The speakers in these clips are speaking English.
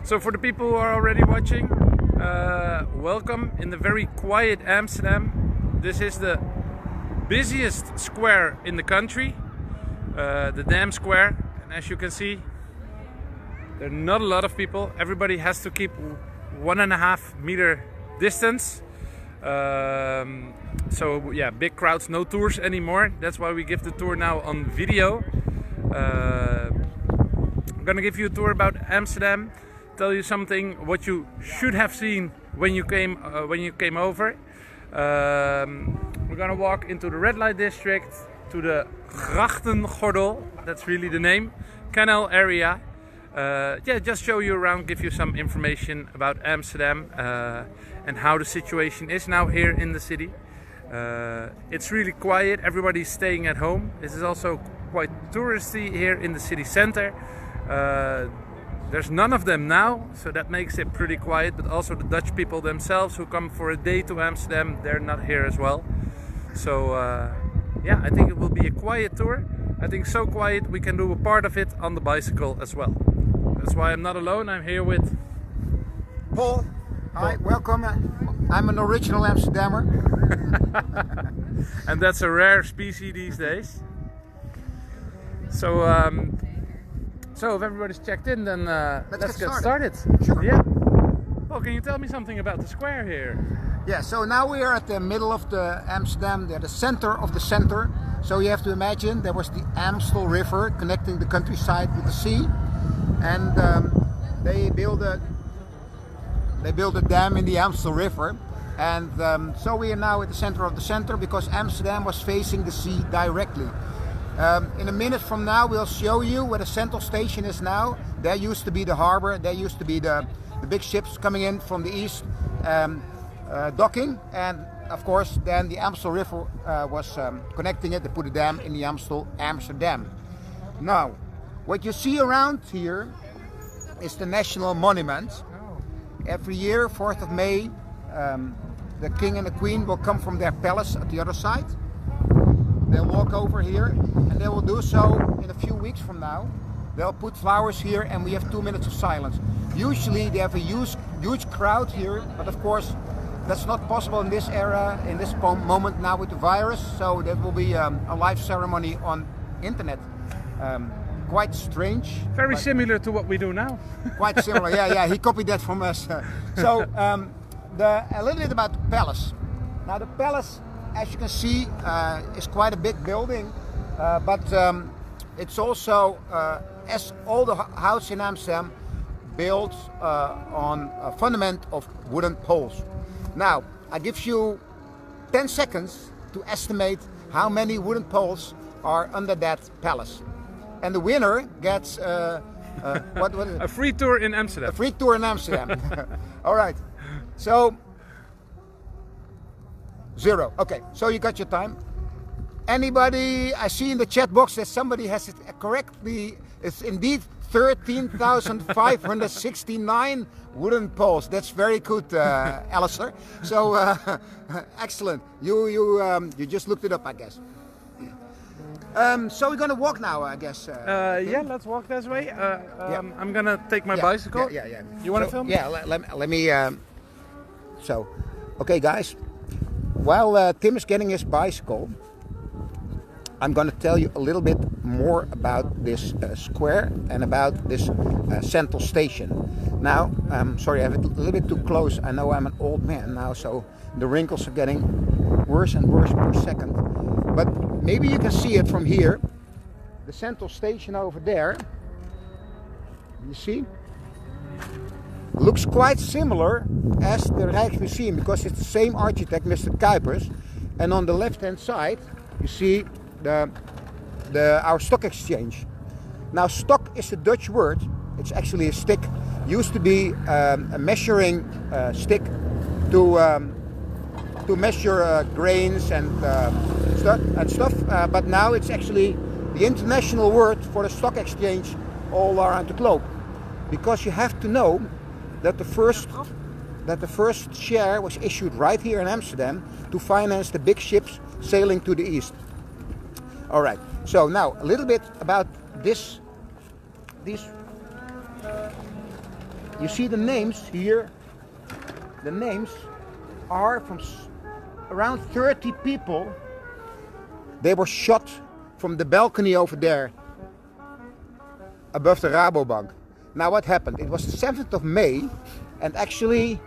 So for the people who are already watching, welcome in the very quiet Amsterdam. This is the busiest square in the country, the Dam Square, and as you can see, there are not a lot of people. Everybody has to keep 1.5 meter distance. So yeah, big crowds, no tours anymore. That's why we give the tour now on video. I'm gonna give you a tour about Amsterdam, tell you something what you should have seen when you came over. We're gonna walk into the red light district, to the Grachtengordel. That's really the name, canal area. Yeah, just show you around, give you some information about Amsterdam and how the situation is now here in the city. It's really quiet, everybody's staying at home. This is also quite touristy here in the city center. There's none of them now, so that makes it pretty quiet, but also the Dutch people themselves who come for a day to Amsterdam, they're not here as well. So yeah, I think it will be a quiet tour. I think so quiet we can do a part of it on the bicycle as well. That's why I'm not alone, I'm here with Paul. Hi, welcome. I'm an original Amsterdammer. And that's a rare species these days. So if everybody's checked in, then let's get started. Sure. Yeah. Well, can you tell me something about the square here? Yeah, so now we are at the middle of the Amsterdam, the center of the center. So you have to imagine there was the Amstel River connecting the countryside with the sea, and they built a dam in the Amstel River, and so we are now at the center of the center because Amsterdam was facing the sea directly. In a minute from now we'll show you where the central station is now. There used to be the harbor, there used to be the big ships coming in from the east, docking, and of course then the Amstel River was connecting it. They put a dam in the Amstel, Amsterdam. Now, what you see around here is the national monument. Every year, 4th of May, the king and the queen will come from their palace at the other side. They'll walk over here, and they will do so in a few weeks from now. They'll put flowers here, and we have 2 minutes of silence. Usually they have a huge crowd here, but of course that's not possible in this era, in this moment now with the virus. So there will be a live ceremony on internet. Quite strange. Very similar to what we do now. Quite similar, yeah. He copied that from us. So a little bit about the palace. Now the palace, as you can see, is quite a big building, but it's also, as all the houses in Amsterdam, built on a fundament of wooden poles. Now, I give you 10 seconds to estimate how many wooden poles are under that palace. And the winner gets what is it? A free tour in Amsterdam. A free tour in Amsterdam. All right. So 0. Okay. So you got your time. Anybody? I see in the chat box that somebody has it correctly. It's indeed 13,569 wooden poles. That's very good, Alistair. So excellent. You just looked it up, I guess. So we're gonna walk now, I guess. Yeah, let's walk this way. I'm gonna take my bicycle. Yeah. You wanna film? Yeah, let me. So, okay, guys. While Tim is getting his bicycle, I'm gonna tell you a little bit more about this square and about this central station. Now, sorry, I have it a little bit too close. I know I'm an old man now, so the wrinkles are getting worse and worse per second. But maybe you can see it from here. The central station over there, you see, looks quite similar as the Rijksmuseum because it's the same architect, Mr. Kuipers. And on the left-hand side, you see our stock exchange. Now, stock is a Dutch word. It's actually a stick. Used to be a measuring stick to measure grains and stuff. But now it's actually the international word for the stock exchange all around the globe. Because you have to know that the first share was issued right here in Amsterdam to finance the big ships sailing to the east. All right. So now a little bit about these you see the names here. The names are from around 30 people. They were shot from the balcony over there, above the Rabobank. Now what happened? It was the 7th of May, and actually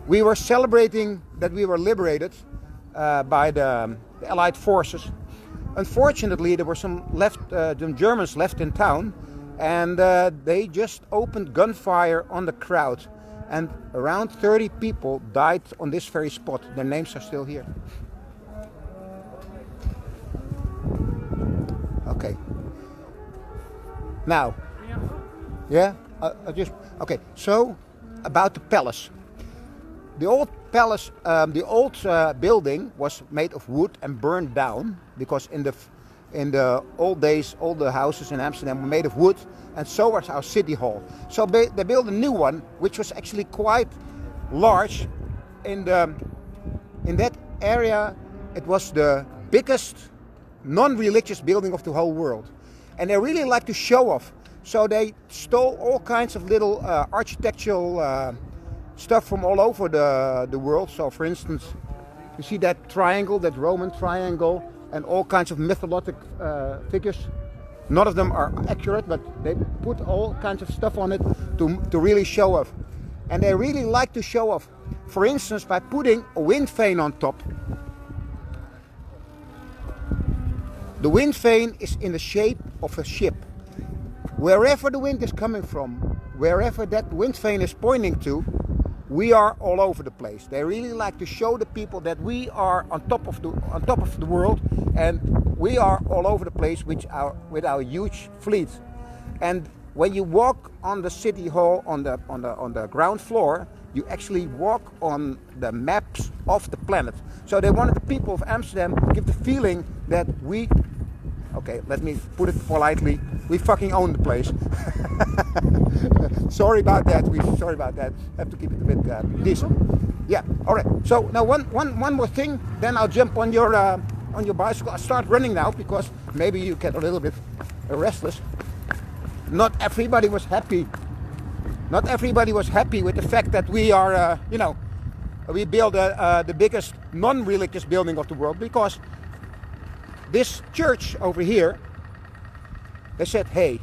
we were celebrating that we were liberated by the Allied forces. Unfortunately, there were some Germans left in town, and they just opened gunfire on the crowd. And around 30 people died on this very spot. Their names are still here. Okay. Now, yeah, okay. So, about the palace. The old palace, the old building was made of wood and burned down because in the old days, all the houses in Amsterdam were made of wood, and so was our city hall. So they built a new one, which was actually quite large. In that area, it was the biggest non-religious building of the whole world, and they really like to show off. So they stole all kinds of little architectural stuff from all over the world. So for instance, you see that triangle, that Roman triangle, and all kinds of mythologic figures. None of them are accurate, but they put all kinds of stuff on it to really show off. And they really like to show off, for instance, by putting a wind vane on top. The wind vane is in the shape of a ship. Wherever the wind is coming from, wherever that wind vane is pointing to, we are all over the place. They really like to show the people that we are on top of the world, and we are all over the place with our huge fleet. And when you walk on the city hall on the ground floor, you actually walk on the maps of the planet. So they wanted the people of Amsterdam to give the feeling that we, okay, let me put it politely, we fucking own the place. Sorry about that. Sorry about that. Have to keep it a bit decent. Yeah. All right. So now one more thing. Then I'll jump on your bicycle. I'll start running now because maybe you get a little bit restless. Not everybody was happy. Not everybody was happy with the fact that we are, we built the biggest non-religious building of the world, because this church over here, they said, hey,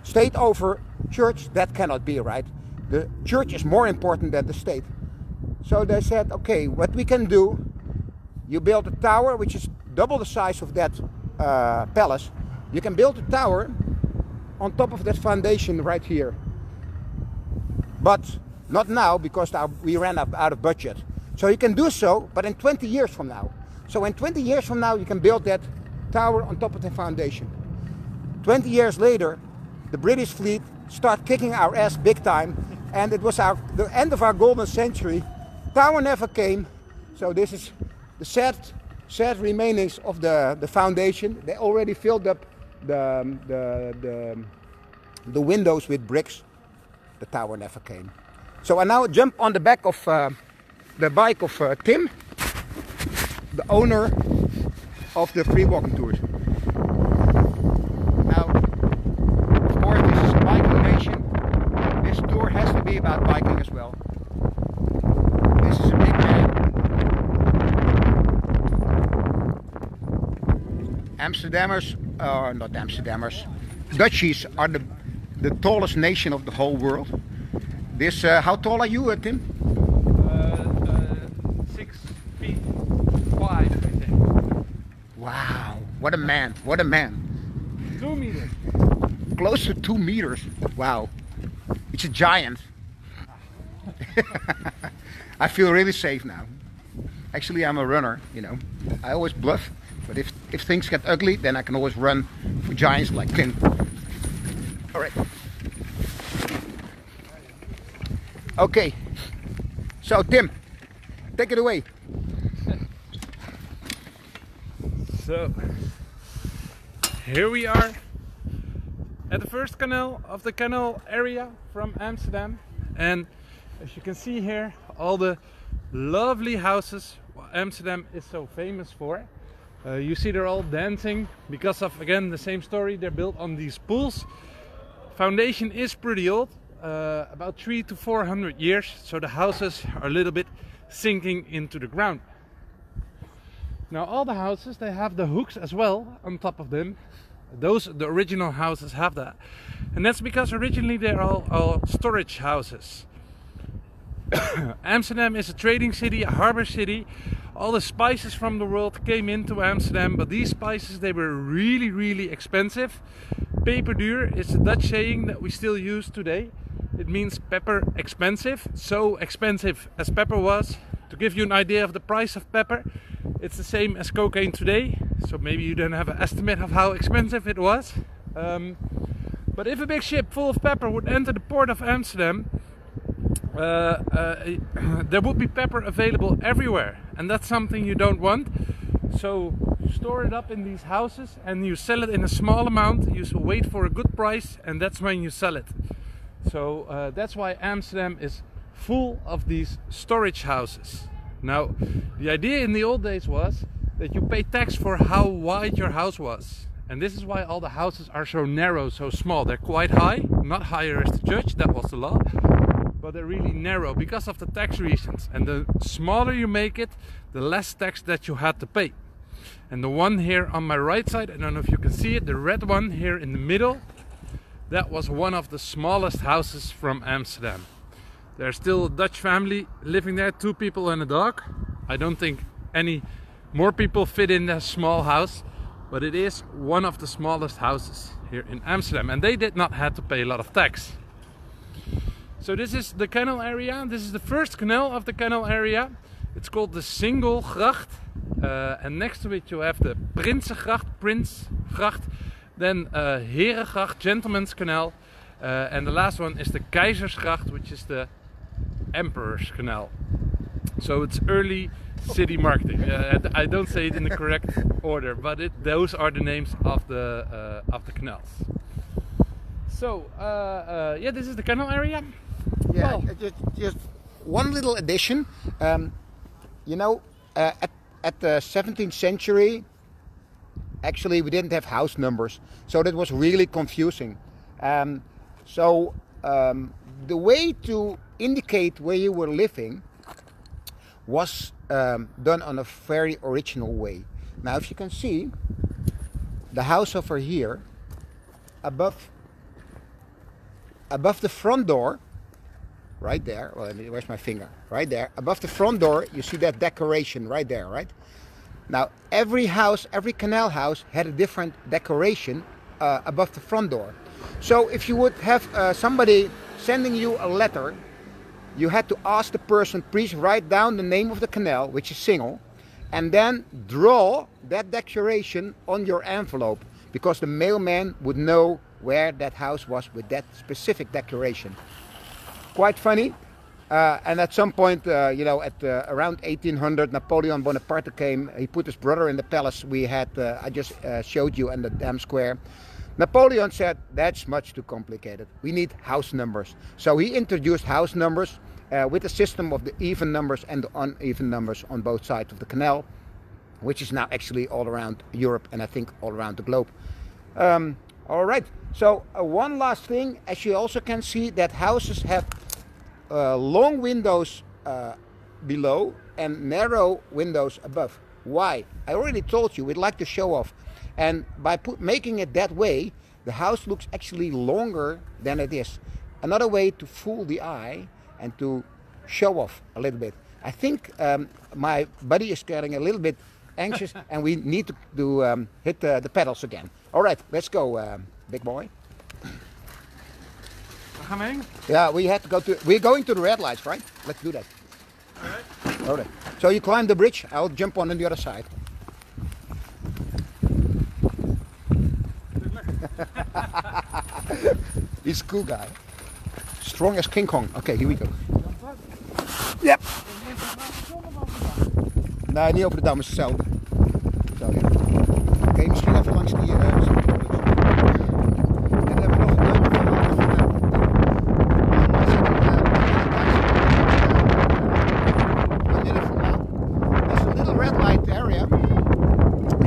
state over church, that cannot be right. The church is more important than the state. So they said, okay, what we can do, you build a tower which is double the size of that palace. You can build a tower on top of that foundation right here. But not now, because we ran out of budget. So you can do so, but in 20 years from now. So in 20 years from now, you can build that tower on top of the foundation. 20 years later, the British fleet started kicking our ass big time, and it was the end of our golden century. Tower never came, so this is the sad remainings of the foundation. They already filled up the windows with bricks. The tower never came. So I now jump on the back of the bike of Tim, the owner of the Free Walking Tours. Now, of course, this is a biking nation. This tour has to be about biking as well. This is a big man. Not Amsterdammers, Dutchies are the tallest nation of the whole world. This, how tall are you, Tim? 6'5", I think. Wow, what a man, what a man. 2 meters. Close to 2 meters, wow. It's a giant. I feel really safe now. Actually, I'm a runner, you know. I always bluff, but if things get ugly, then I can always run for giants like Tim. All right. Okay. So Tim, take it away. So here we are at the first canal of the canal area from Amsterdam, and as you can see here, all the lovely houses Amsterdam is so famous for. You see they're all dancing because of, again, the same story. They're built on these pools. Foundation is pretty old. about 300 to 400 years, so the houses are a little bit sinking into the ground. Now all the houses, they have the hooks as well on top of them. The original houses have that, and that's because originally they're all storage houses. Amsterdam is a trading city, a harbor city. All the spices from the world came into Amsterdam, but these spices, they were really expensive. Peperduur is a Dutch saying that we still use today. It means pepper expensive, so expensive as pepper was. To give you an idea of the price of pepper, it's the same as cocaine today, so maybe you don't have an estimate of how expensive it was. But if a big ship full of pepper would enter the port of Amsterdam, there would be pepper available everywhere, and that's something you don't want. So store it up in these houses and you sell it in a small amount. You wait for a good price, and that's when you sell it. So that's why Amsterdam is full of these storage houses. Now the idea in the old days was that you pay tax for how wide your house was, and this is why all the houses are so narrow, so small. They're quite high, not higher as the church, that was the law, but they're really narrow because of the tax reasons. And the smaller you make it, the less tax that you had to pay. And the one here on my right side, I don't know if you can see it, the red one here in the middle, that was one of the smallest houses from Amsterdam. There's still a Dutch family living there, 2 people and a dog. I don't think any more people fit in that small house, but it is one of the smallest houses here in Amsterdam, and they did not have to pay a lot of tax. So this is the canal area. This is the first canal of the canal area. It's called the Singelgracht, and next to it you have the Prinsengracht, then Herengracht, Gentleman's Canal, and the last one is the Keizersgracht, which is the Emperor's Canal. So it's early city marketing. I don't say it in the correct order, but those are the names of the canals. So yeah, this is the canal area. Yeah, well, just one little addition. You know, at the 17th century, actually we didn't have house numbers, so that was really confusing. The way to indicate where you were living was done on a very original way. Now, if you can see, the house over here, above the front door, right there, well, where's my finger? Right there, above the front door, you see that decoration right there, right? Now, every house, every canal house had a different decoration above the front door. So if you would have somebody sending you a letter, you had to ask the person, please write down the name of the canal, which is Singel, and then draw that decoration on your envelope, because the mailman would know where that house was with that specific decoration. Quite funny. And at some point, you know, at around 1800, Napoleon Bonaparte came. He put his brother in the palace we had, I just showed you in the Dam Square. Napoleon said, that's much too complicated. We need house numbers. So he introduced house numbers with a system of the even numbers and the uneven numbers on both sides of the canal, which is now actually all around Europe and I think all around the globe. All right, so one last thing, as you also can see that houses have long windows below and narrow windows above. Why? I already told you, we'd like to show off. And by making it that way, the house looks actually longer than it is. Another way to fool the eye and to show off a little bit. I think my buddy is getting a little bit anxious and we need to hit the pedals again. All right, let's go, big boy. Yeah, we have to go to. We're going to the red lights, right? Let's do that. All right. All right. So you climb the bridge. I'll jump on the other side. He's a cool guy. Strong as King Kong. Okay, here we go. Yep. Nee, niet over de dam, is hetzelfde. Zo, ja. Oké, misschien even langs die... En dan hebben we nog een leuke There's a little red light area.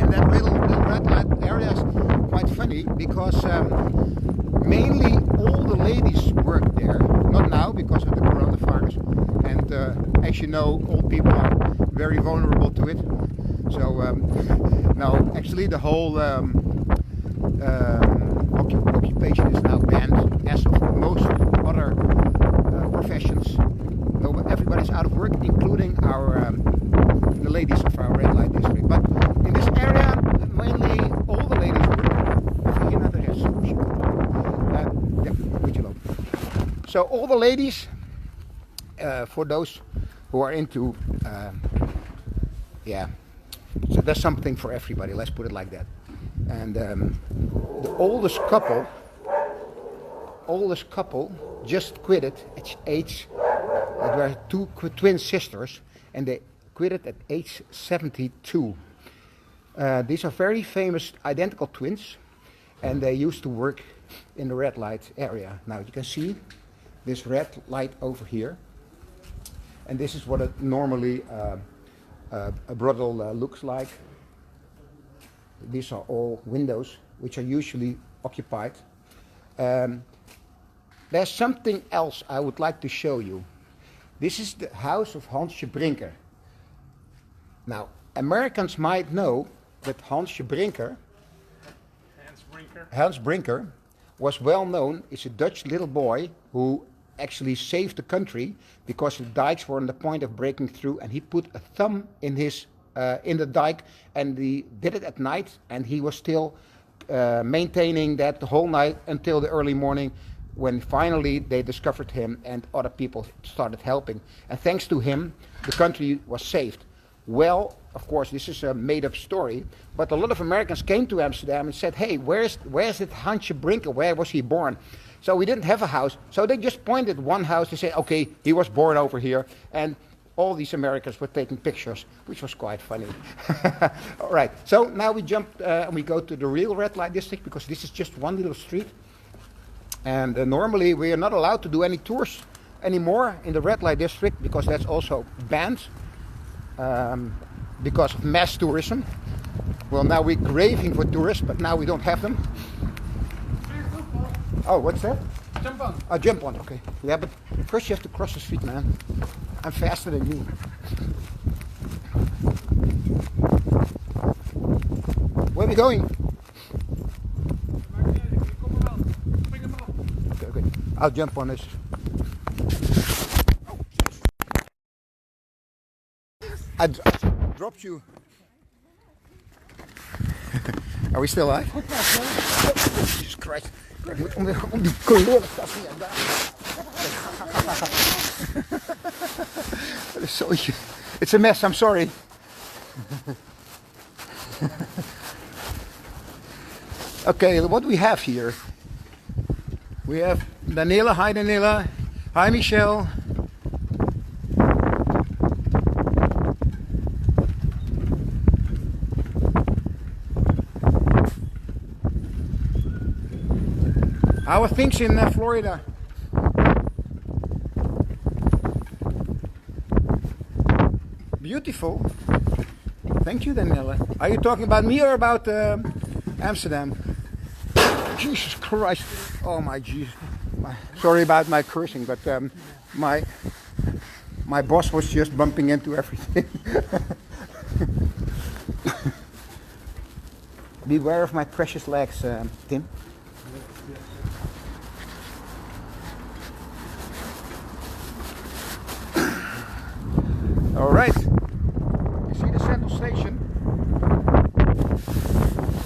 And that little red light area is quite funny because mainly all the ladies work there. as you know, old people are very vulnerable to it. So no, actually the whole occupation is now banned, as of most other professions. No, everybody's out of work, including our the ladies of our red light district. But in this area, mainly all the ladies work. So all the ladies, for those who are into, yeah, so there's something for everybody. Let's put it like that. And the oldest couple just quit it at age. There were two twin sisters, and they quit it at age 72. These are very famous identical twins, and they used to work in the red light area. Now you can see this red light over here, and this is what it normally a brothel looks like. These are all windows which are usually occupied. There's something else I would like to show you. This is the house of Hansje Brinker. Now, Americans might know that Hans Brinker was well known. Is a Dutch little boy who actually saved the country because the dikes were on the point of breaking through, and he put a thumb in his in the dike, and he did it at night, and he was still maintaining that the whole night until the early morning, when finally they discovered him and other people started helping. And thanks to him, the country was saved. Well, of course, this is a made-up story, but a lot of Americans came to Amsterdam and said, hey, where's it Hansje Brinker? Where was he born? So we didn't have a house. So they just pointed one house and said, okay, he was born over here. And all these Americans were taking pictures, which was quite funny. All right, so now we jump and we go to the real red light district, because this is just one little street. And normally we are not allowed to do any tours anymore in the red light district, because that's also banned. Because of mass tourism. Well, now we're craving for tourists, but now we don't have them. Oh, what's that? Jump on. Oh, jump on, okay. Yeah, but first you have to cross the street, man. I'm faster than you. Where are we going? Okay, okay. I'll jump on this. I dropped you. Are we still alive? Jesus Christ. Ik moet om die kleurkast hier en daar. It's a mess, I'm sorry. Okay, what we have here? We have Daniela. Hi Daniela. Hi Michelle. How are things in Florida? Beautiful. Thank you, Daniela. Are you talking about me or about Amsterdam? Jesus Christ. Oh my Jesus. Sorry about my cursing, but my boss was just bumping into everything. Beware of my precious legs, Tim. All right, you see the central station,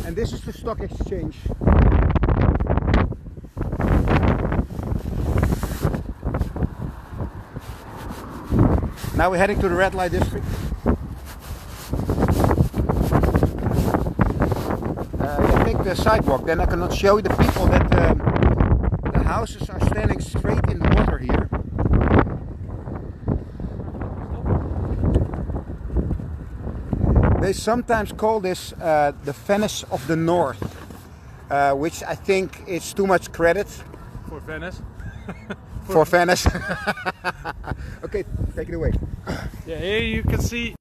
and this is the stock exchange. Now we're heading to the red light district. Yeah, take the sidewalk, then I cannot show you the people that the houses are standing straight in the water here. They sometimes call this the Venice of the North, which I think is too much credit. For Venice? For Venice. Okay, take it away. Yeah, here you can see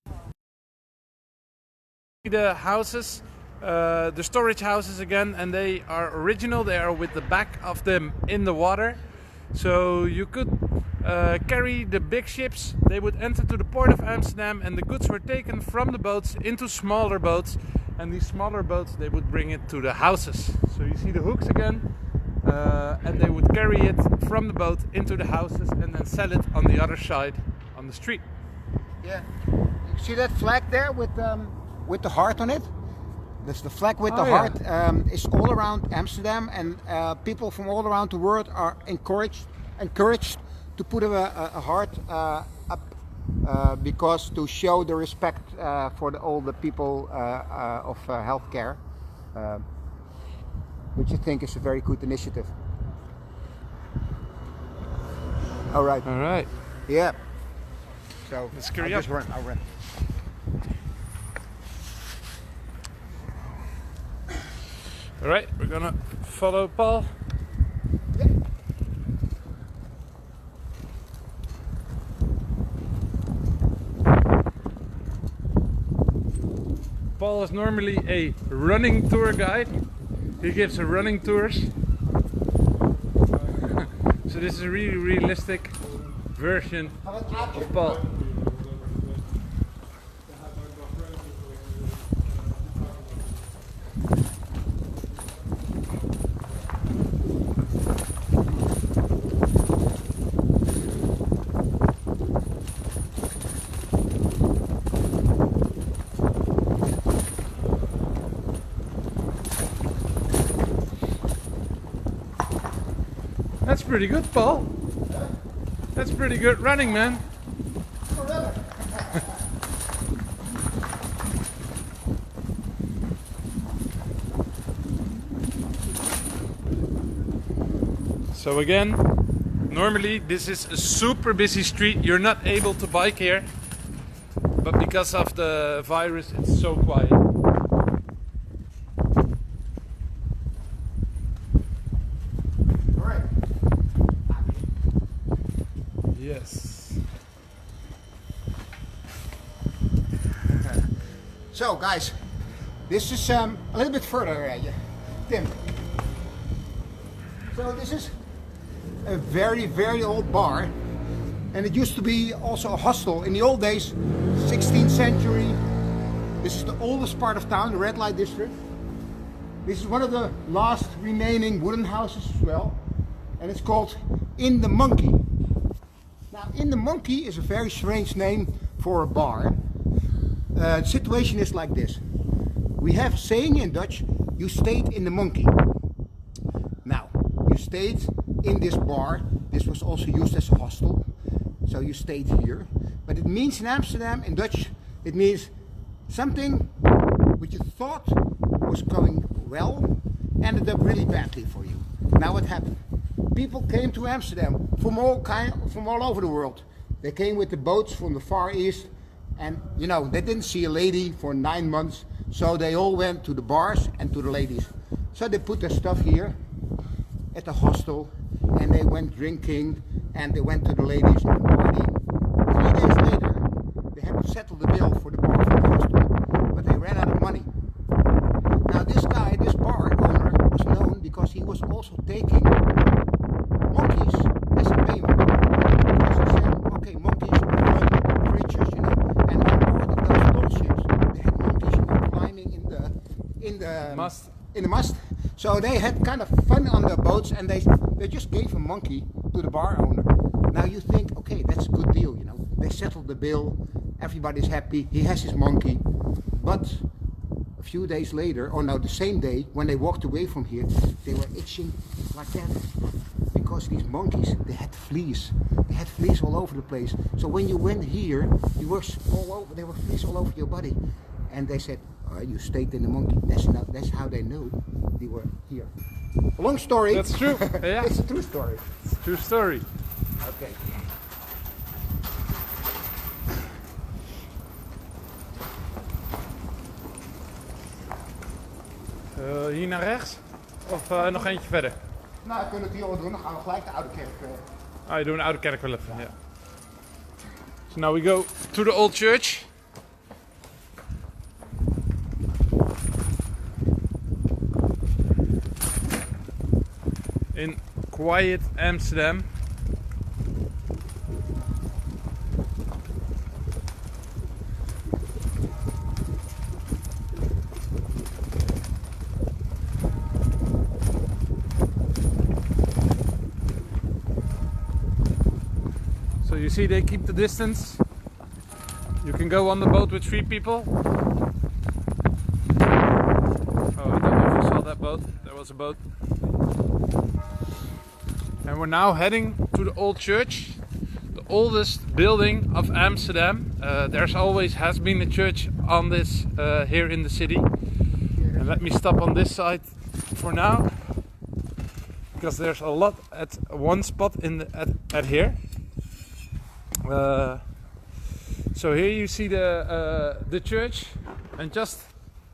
the houses, the storage houses again, and they are original. They are with the back of them in the water. So you could carry the big ships. They would enter to the port of Amsterdam, and the goods were taken from the boats into smaller boats, and these smaller boats, they would bring it to the houses. So you see the hooks again, and they would carry it from the boat into the houses and then sell it on the other side on the street. Yeah, you see that flag there with the heart on it? That's the flag with the heart. It's all around Amsterdam, and people from all around the world are encouraged to put a heart up because to show the respect for all the people of healthcare, which I think is a very good initiative. All right. All right. Yeah. So let's carry up. I'll run. All right, we're gonna follow Paul. Yeah. Paul is normally a running tour guide. He gives running tours. So this is a really realistic version of Paul. That's pretty good, Paul. That's pretty good running, man. So again, normally this is a super busy street. You're not able to bike here, but because of the virus, it's so quiet. Yes. So guys, this is a little bit further, Tim. So this is a very old bar, and it used to be also a hostel in the old days, 16th century. This is the oldest part of town, the red light district. This is one of the last remaining wooden houses as well, and it's called In the Monkey. Now, In the Monkey is a very strange name for a bar. The situation is like this. We have a saying in Dutch, you stayed in the monkey. Now, you stayed in this bar. This was also used as a hostel, so you stayed here. But it means in Amsterdam, in Dutch, it means something which you thought was going well, ended up really badly for you. Now what happened? People came to Amsterdam from all over the world. They came with the boats from the Far East, and you know, they didn't see a lady for 9 months, so they all went to the bars and to the ladies. So they put their stuff here at the hostel, and they went drinking, and they went to the ladies and partying. 3 days later, they had to settle the bill for the bar for the hostel, but they ran out of money. Now this guy, this bar owner, was known because he was also taking monkeys as a payment. Because he said, okay, monkeys are fun creatures, you know, and on board of those tall ships, they had monkeys who were climbing in the mast. So they had kind of fun on the boats, and they just gave a monkey to the bar owner. Now you think, okay, that's a good deal, you know. They settled the bill, everybody's happy, he has his monkey. But a few days later, or no, the same day, when they walked away from here, they were itching like that. Because these monkeys, they had fleas. They had fleas all over the place. So when you went here, you were all over, there were fleas all over your body. And they said, oh, you stayed in the monkey. That's how they knew they were here. A long story. That's true. Yeah. It's a true story. It's a true story. Okay. Hier naar rechts? Of nog eentje verder? Nou, we kunnen het hier al doen. Dan gaan we gelijk de Oude Kerk. Je doet een Oude Kerk wel even, ja. So now we go to the old church. In quiet Amsterdam. So you see they keep the distance. You can go on the boat with 3 people. Oh, I don't know if you saw that boat. There was a boat. And we're now heading to the old church, the oldest building of Amsterdam. There's always has been a church on this here in the city. And let me stop on this side for now, because there's a lot at one spot in at here. So here you see the church, and just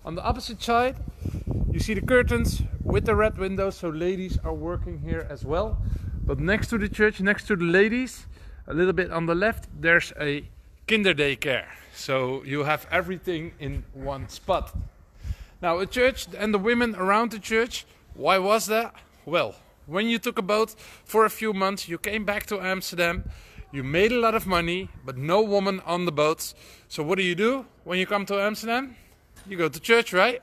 on the opposite side you see the curtains with the red windows, so ladies are working here as well. But next to the church, next to the ladies, a little bit on the left, there's a kinderdaycare. So you have everything in one spot. Now a church and the women around the church, why was that? Well, when you took a boat for a few months, you came back to Amsterdam, you made a lot of money, but no woman on the boats. So what do when you come to Amsterdam? You go to church, right?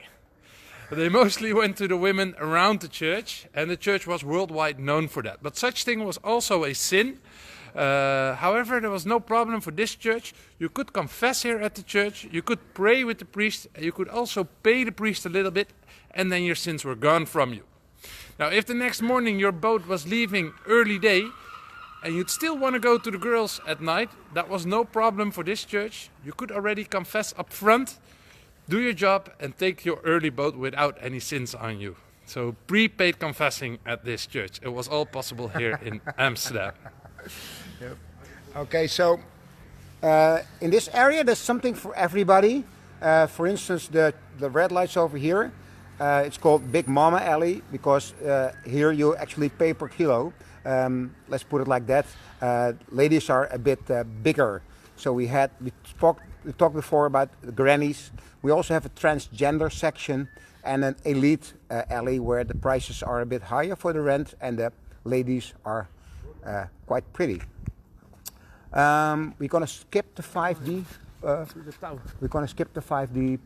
But they mostly went to the women around the church, and the church was worldwide known for that. But such thing was also a sin. However, there was no problem for this church. You could confess here at the church, you could pray with the priest, you could also pay the priest a little bit, and then your sins were gone from you. Now, if the next morning your boat was leaving early day, and you'd still want to go to the girls at night, that was no problem for this church. You could already confess up front, do your job, and take your early boat without any sins on you. So prepaid confessing at this church. It was all possible here in Amsterdam. Yep. Okay, so in this area there's something for everybody. For instance, the red lights over here, it's called Big Mama Alley, because here you actually pay per kilo. Let's put it like that. Ladies are a bit bigger. So we talked before about the grannies. We also have a transgender section and an elite alley where the prices are a bit higher for the rent and the ladies are quite pretty. We're gonna skip the 5D. We're gonna skip the 5D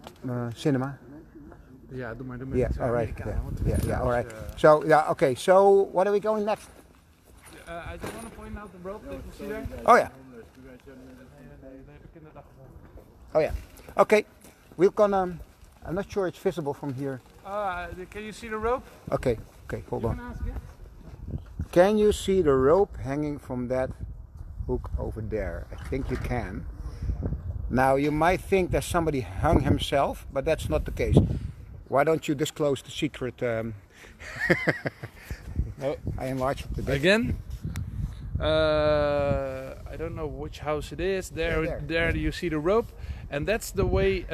cinema. Yeah, do maar. Yeah, all right. Yeah, all right. So yeah, okay. So what are we going next? I just want to point out the rope that you see there. Oh yeah. Oh yeah. Okay. We're gonna. I'm not sure it's visible from here. Can you see the rope? Okay. Okay. Hold on. Can you see the rope hanging from that hook over there? I think you can. Now you might think that somebody hung himself, but that's not the case. Why don't you disclose the secret? No. I enlarged it a bit. Again? I don't know which house it is. There you see the rope, and that's the way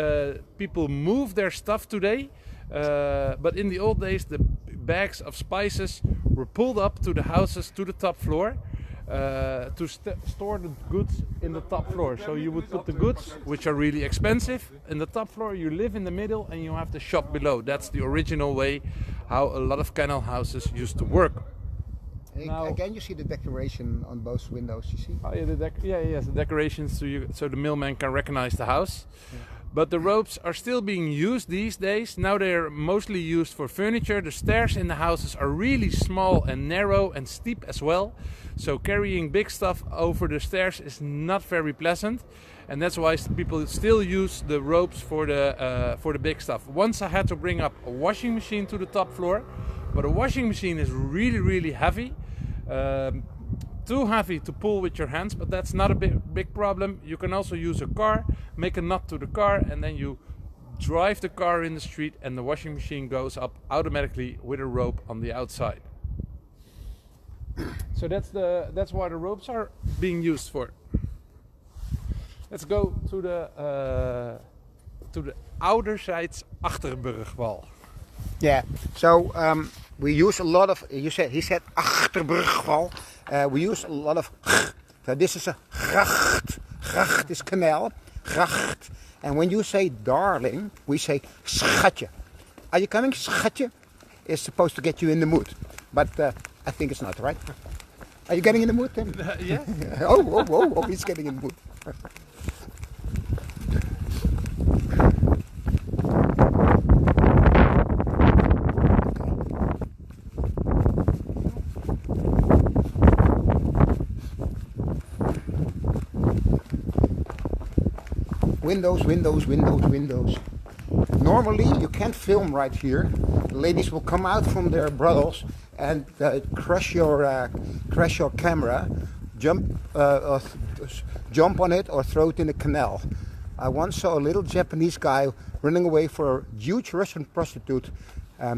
people move their stuff today. But in the old days, the bags of spices were pulled up to the houses to the top floor to store the goods in the top floor. So you would put the goods, which are really expensive, in the top floor. You live in the middle, and you have the shop below. That's the original way how a lot of canal houses used to work. Now, again, you see the decoration on both windows. You see? Oh yeah, the decorations so the mailman can recognize the house. Yeah. But the ropes are still being used these days. Now they're mostly used for furniture. The stairs in the houses are really small and narrow and steep as well. So carrying big stuff over the stairs is not very pleasant. And that's why people still use the ropes for the big stuff. Once I had to bring up a washing machine to the top floor, but a washing machine is really heavy. Too heavy to pull with your hands, but that's not a big problem. You can also use a car, make a knot to the car, and then you drive the car in the street, and the washing machine goes up automatically with a rope on the outside. So that's why the ropes are being used for. Let's go to the ouderzijds Achterburgwal. Yeah. So we use a lot of. He said Achterburgwal. We use a lot of. So this is a gracht. Gracht is canal. Gracht. And when you say darling, we say schatje. Are you coming, schatje? It's supposed to get you in the mood, but I think it's not, right? Are you getting in the mood, Tim? Yes. Oh, he's getting in the mood. windows, windows, windows, windows. Normally you can't film right here. The ladies will come out from their brothels and crash your camera, jump on it or throw it in the canal. I once saw a little Japanese guy running away for a huge Russian prostitute.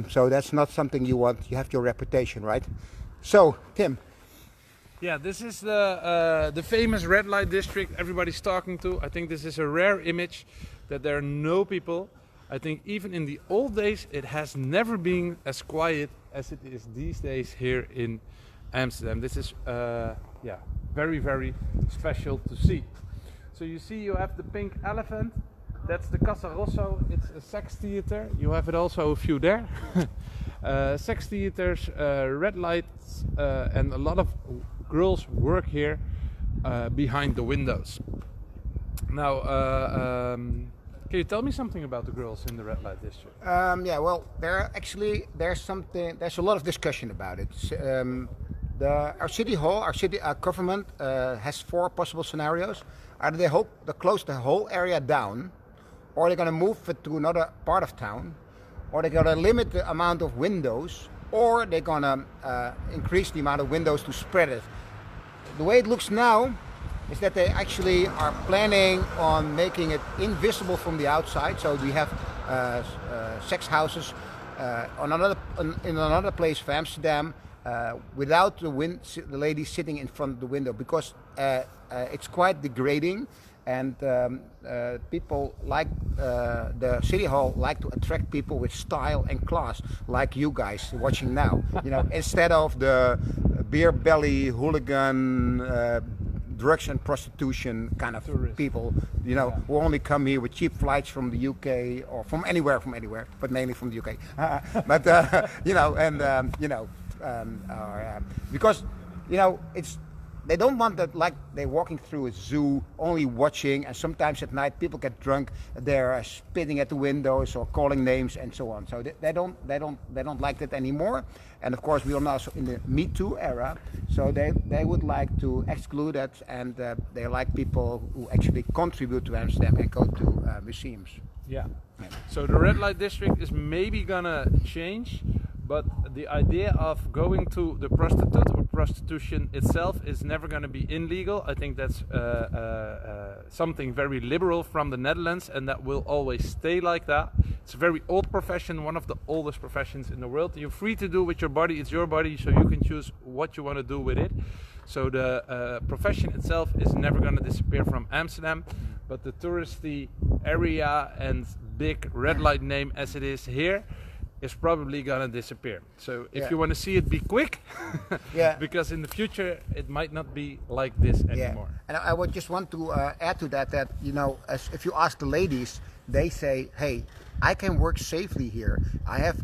So that's not something you want. You have your reputation, right? So, Tim. Yeah, this is the famous red light district everybody's talking to. I think this is a rare image that there are no people. I think even in the old days it has never been as quiet as it is these days here in Amsterdam. This is yeah, very, very special to see. So you see you have the pink elephant. That's the Casa Rosso. It's a sex theater. You have it also a few there. Sex theaters, red lights, and a lot of girls work here behind the windows. Now, can you tell me something about the girls in the red light district? Yeah, well, there's a lot of discussion about it. Our city hall, our city government has 4 possible scenarios. Either they close the whole area down, or they're going to move it to another part of town, or they're going to limit the amount of windows, or they're going to increase the amount of windows to spread it. The way it looks now is that they actually are planning on making it invisible from the outside. So we have sex houses in another place of Amsterdam without the ladies sitting in front of the window, because it's quite degrading. And people like the city hall like to attract people with style and class, like you guys watching now. You know, instead of the beer belly hooligan, drugs and prostitution kind of tourists. People. You know, who only come here with cheap flights from the UK or from anywhere, but mainly from the UK. But you know, and you know, because you know it's. They don't want that, like they're walking through a zoo, only watching, and sometimes at night people get drunk, they're spitting at the windows or calling names and so on. So they don't like that anymore. And of course we are now in the Me Too era, so they would like to exclude that, and they like people who actually contribute to Amsterdam and go to museums. Yeah. So the red light district is maybe gonna change. But the idea of going to the prostitute or prostitution itself is never going to be illegal. I think that's something very liberal from the Netherlands, and that will always stay like that. It's a very old profession, one of the oldest professions in the world. You're free to do with your body, it's your body, so you can choose what you want to do with it. So the profession itself is never going to disappear from Amsterdam, but the touristy area and big red light name as it is here is probably gonna disappear. So if you want to see it, be quick. Yeah. Because in the future it might not be like this anymore. And I would just want to add to that you know, if you ask the ladies, they say, hey, I can work safely here. I have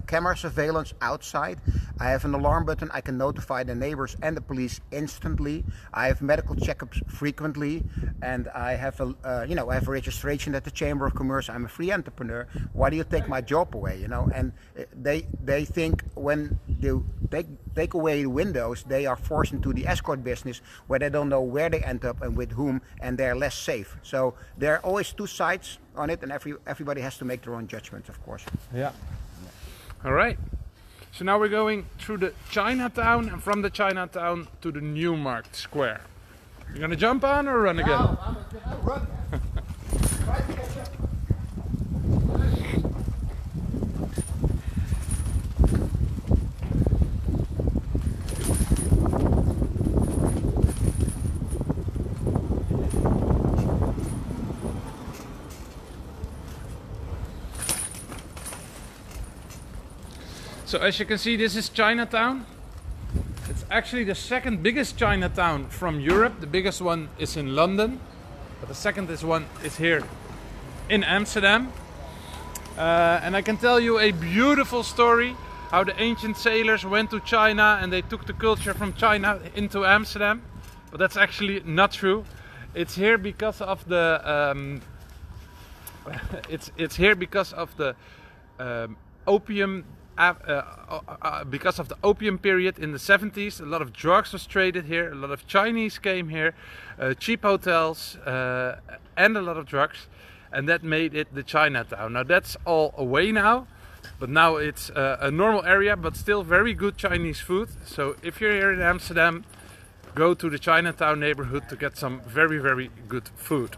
camera surveillance outside. I have an alarm button. I can notify the neighbors and the police instantly. I have medical checkups frequently, and I have you know, I have a registration at the Chamber of Commerce. I'm a free entrepreneur. Why do you take my job away? You know, and they think when they take away the windows, they are forced into the escort business where they don't know where they end up and with whom, and they're less safe. So there are always 2 sides on it, and everybody has to make their own judgments, of course. Yeah. All right. So now we're going through the Chinatown, and from the Chinatown to the Newmarket Square. You're gonna jump on or run again? No, I'm gonna run. Try to catch up. So as you can see, this is Chinatown. It's actually the 2nd biggest Chinatown from Europe. The biggest one is in London, but the second one is here in Amsterdam. And I can tell you a beautiful story how the ancient sailors went to China and they took the culture from China into Amsterdam. But that's actually not true. It's here because of the it's here because of the opium because of the opium period in the 70s. A lot of drugs was traded here, a lot of Chinese came here, cheap hotels and a lot of drugs, and that made it the Chinatown. Now that's all away now, but now it's a normal area, but still very good Chinese food. So if you're here in Amsterdam, go to the Chinatown neighborhood to get some very, very good food.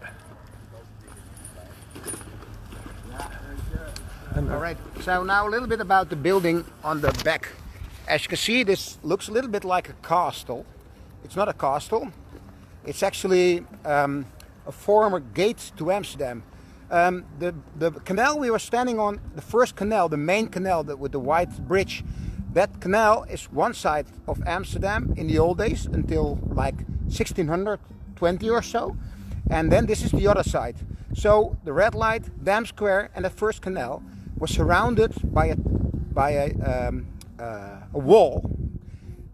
Alright, so now a little bit about the building on the back. As you can see, this looks a little bit like a castle. It's not a castle, it's actually a former gate to Amsterdam. The canal we were standing on, the first canal, the main canal with the white bridge, that canal is one side of Amsterdam in the old days until like 1620 or so, and then this is the other side. So the red light, Dam Square and the first canal was surrounded by a wall,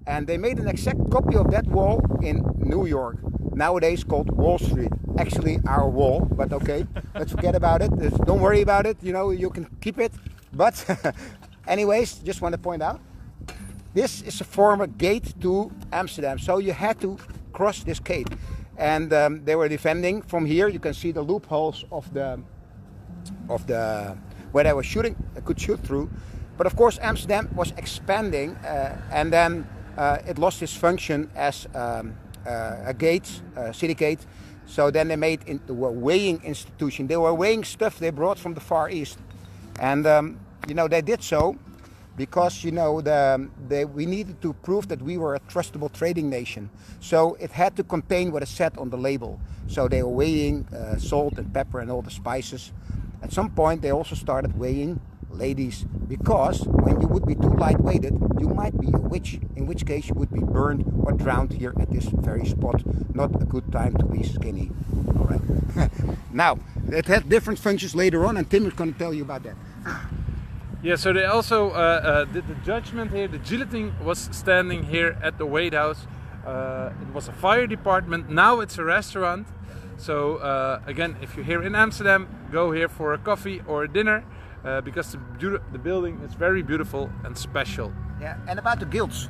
and they made an exact copy of that wall in New York, nowadays called Wall Street. Actually our wall, but okay, let's forget about it. Don't worry about it, you know, you can keep it. But anyways, just want to point out, this is a former gate to Amsterdam, so you had to cross this gate, and they were defending from here. You can see the loopholes of the where they were shooting, could shoot through. But of course Amsterdam was expanding, and then it lost its function as a gate, city gate. So then they made into a weighing institution. They were weighing stuff they brought from the Far East, and you know, they did so because, you know, we needed to prove that we were a trustable trading nation. So it had to contain what is said on the label. So they were weighing salt and pepper and all the spices. At some point they also started weighing ladies, because when you would be too light-weighted, you might be a witch, in which case you would be burned or drowned here at this very spot. Not a good time to be skinny. All right. Now, it had different functions later on, and Tim is going to tell you about that. Yeah, so they also did the judgment here. The guillotine was standing here at the Wade House. It was a fire department. Now it's a restaurant. So again, if you're here in Amsterdam, go here for a coffee or a dinner, because the building is very beautiful and special. Yeah, and about the guilds,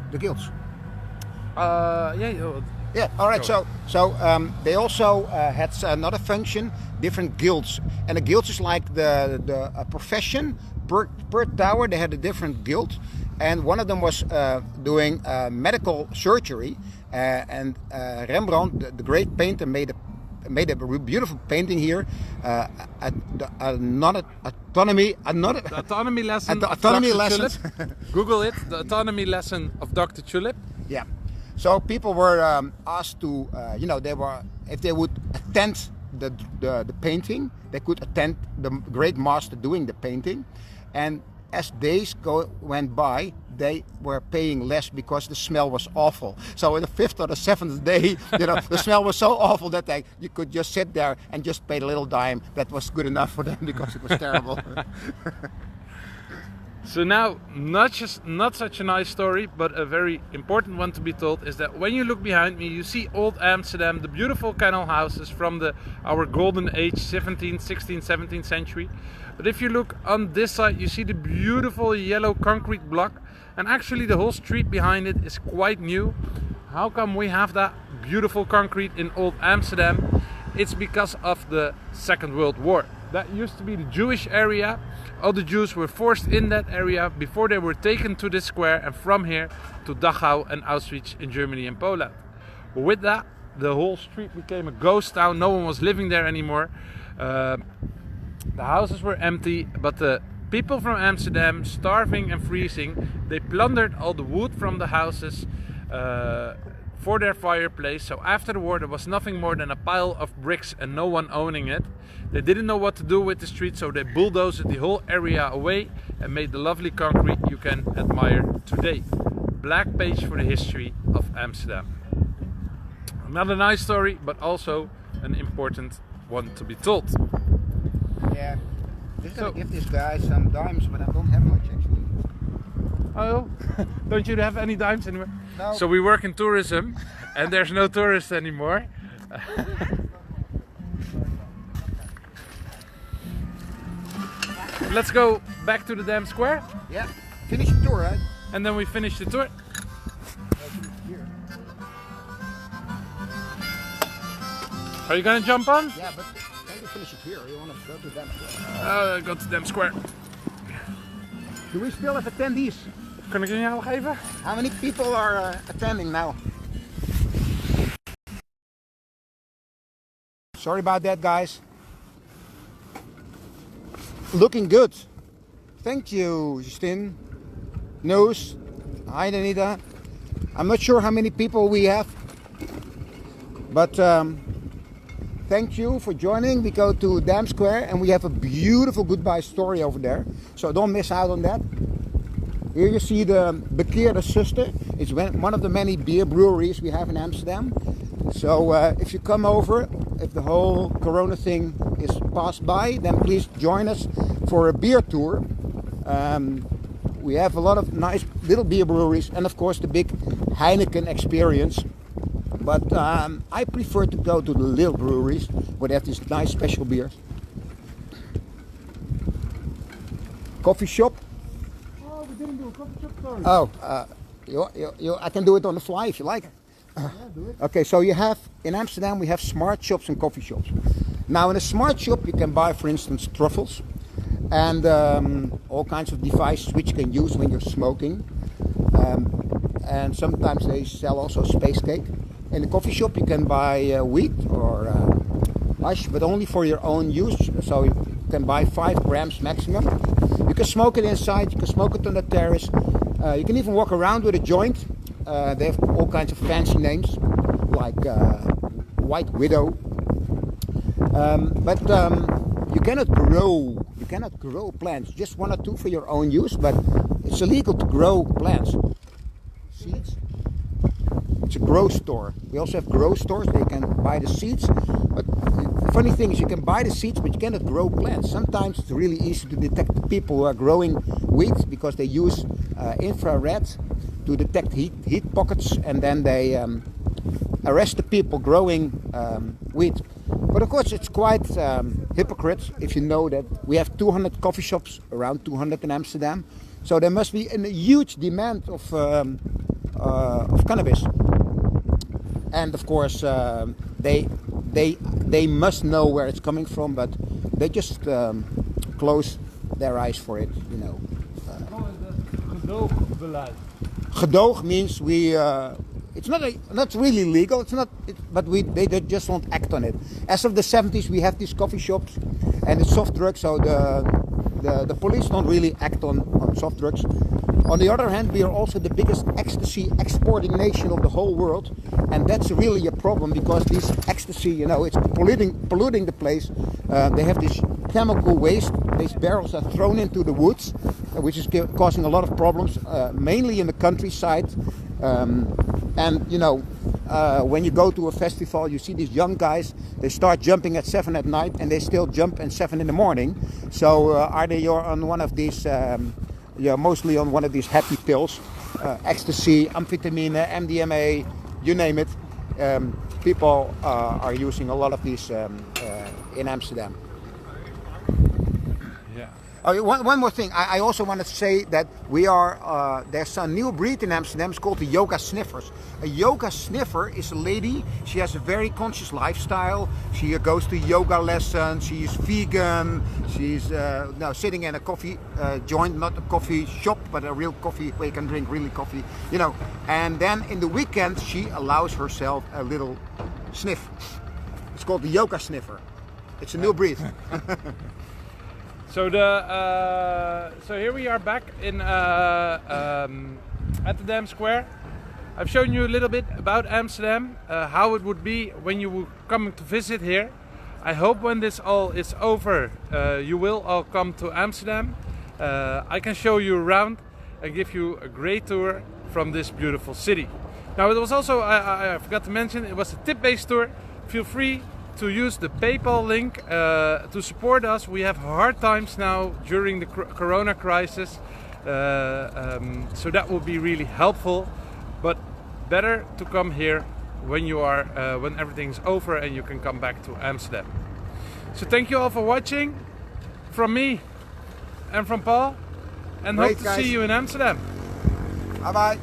Yeah, all right. So they also had another function, different guilds, and the guilds is like the profession. Per tower they had a different guild, and one of them was doing medical surgery, and Rembrandt, the great painter, made a beautiful painting here. Autonomy lesson. The autonomy lesson. Google it. The autonomy lesson of Dr. Tulip. Yeah. So people were asked to, you know, if they would attend the painting, they could attend the great master doing the painting, and as days went by, they were paying less because the smell was awful. So in the 5th or the 7th day, you know, the smell was so awful that you could just sit there and just pay a little dime. That was good enough for them because it was terrible. So now, not such a nice story, but a very important one to be told, is that when you look behind me, you see old Amsterdam, the beautiful canal houses from our golden age, 17th, 16th, 17th century. But if you look on this side, you see the beautiful yellow concrete block, and actually the whole street behind it is quite new. How come we have that beautiful concrete in old Amsterdam? It's because of the Second World War. That used to be the Jewish area. All the Jews were forced in that area before they were taken to this square, and from here to Dachau and Auschwitz in Germany and Poland. But with that, the whole street became a ghost town. No one was living there anymore. The houses were empty, but the people from Amsterdam, starving and freezing, they plundered all the wood from the houses for their fireplace. So after the war there was nothing more than a pile of bricks and no one owning it. They didn't know what to do with the street, so they bulldozed the whole area away and made the lovely concrete you can admire today. Black page for the history of Amsterdam. Another nice story, but also an important one to be told. Yeah, just gonna give this guy some dimes, but I don't have much actually. Oh, don't you have any dimes anymore? No. So we work in tourism, and there's no tourists anymore. Let's go back to the Dam Square. Yeah. finish the tour, right? and then we finish the tour. Are you gonna jump on? Yeah, but can you finish it here? You want to go to Dam Square? Go to Dam Square. Do we still have attendees? Kan ik jou nog even? How many people are attending now? Sorry about that, guys. Looking good. Thank you, Justin. Noos. Hi, Danita. I'm not sure how many people we have, but thank you for joining. We go to Dam Square and we have a beautiful goodbye story over there, so don't miss out on that. Here you see the Bekeerde Zuster. It's one of the many beer breweries we have in Amsterdam. So if you come over, if the whole Corona thing is passed by, then please join us for a beer tour. We have a lot of nice little beer breweries and of course the big Heineken experience. But I prefer to go to the little breweries where they have these nice special beers. Coffee shop. Oh, we didn't do a coffee shop story. Oh, I can do it on the fly if you like. Yeah, do it. Okay, so you have, in Amsterdam we have smart shops and coffee shops. Now in a smart shop you can buy, for instance, truffles and all kinds of devices which you can use when you're smoking. And sometimes they sell also space cake. In the coffee shop you can buy wheat or hash, but only for your own use. So you can buy 5 grams maximum. You can smoke it inside, you can smoke it on the terrace. You can even walk around with a joint. They have all kinds of fancy names like White Widow. But you cannot grow plants. Just 1 or 2 for your own use, but it's illegal to grow plants. Seeds. It's a grow store. We also have grow stores. They can buy the seeds. But the funny thing is you can buy the seeds, but you cannot grow plants. Sometimes it's really easy to detect the people who are growing wheat because they use infrared to detect heat pockets, and then they arrest the people growing wheat. But of course it's quite hypocrite if you know that we have 200 coffee shops, around 200 in Amsterdam. So there must be a huge demand of cannabis. And of course they must know where it's coming from, but they just close their eyes for it, you know. Gedoogbeleid. Gedoog means it's not really legal. But they just won't act on it. As of the 70s, we have these coffee shops, and it's soft drugs. So the police don't really act on soft drugs. On the other hand, we are also the biggest ecstasy exporting nation of the whole world, and that's really a problem because this ecstasy, you know, it's polluting the place. They have this chemical waste. These barrels are thrown into the woods, which is causing a lot of problems, mainly in the countryside. And you know, when you go to a festival, you see these young guys. They start jumping at 7 at night, and they still jump at 7 in the morning. So are they on one of these? You're mostly on one of these happy pills, ecstasy, amphetamine, MDMA, you name it. People are using a lot of these in Amsterdam. Yeah. Oh, one more thing. I also want to say that we are, there's a new breed in Amsterdam. It's called the yoga sniffers. A yoga sniffer is a lady. She has a very conscious lifestyle. She goes to yoga lessons. She's vegan. She's now sitting in a coffee joint, not a coffee shop, but a real coffee where you can drink really coffee, you know. And then in the weekend, she allows herself a little sniff. It's called the yoga sniffer. It's a new breed. So so here we are back in at the Dam Square. I've shown you a little bit about Amsterdam, how it would be when you would come to visit here. I hope when this all is over, you will all come to Amsterdam. I can show you around and give you a great tour from this beautiful city. Now it was also, I forgot to mention, it was a tip-based tour. Feel free to use the PayPal link to support us. We have hard times now during the Corona crisis, so that will be really helpful. But better to come here when you are when everything's over and you can come back to Amsterdam. So thank you all for watching. From me and from Paul, and Great, hope to guys. see you in Amsterdam. Bye bye.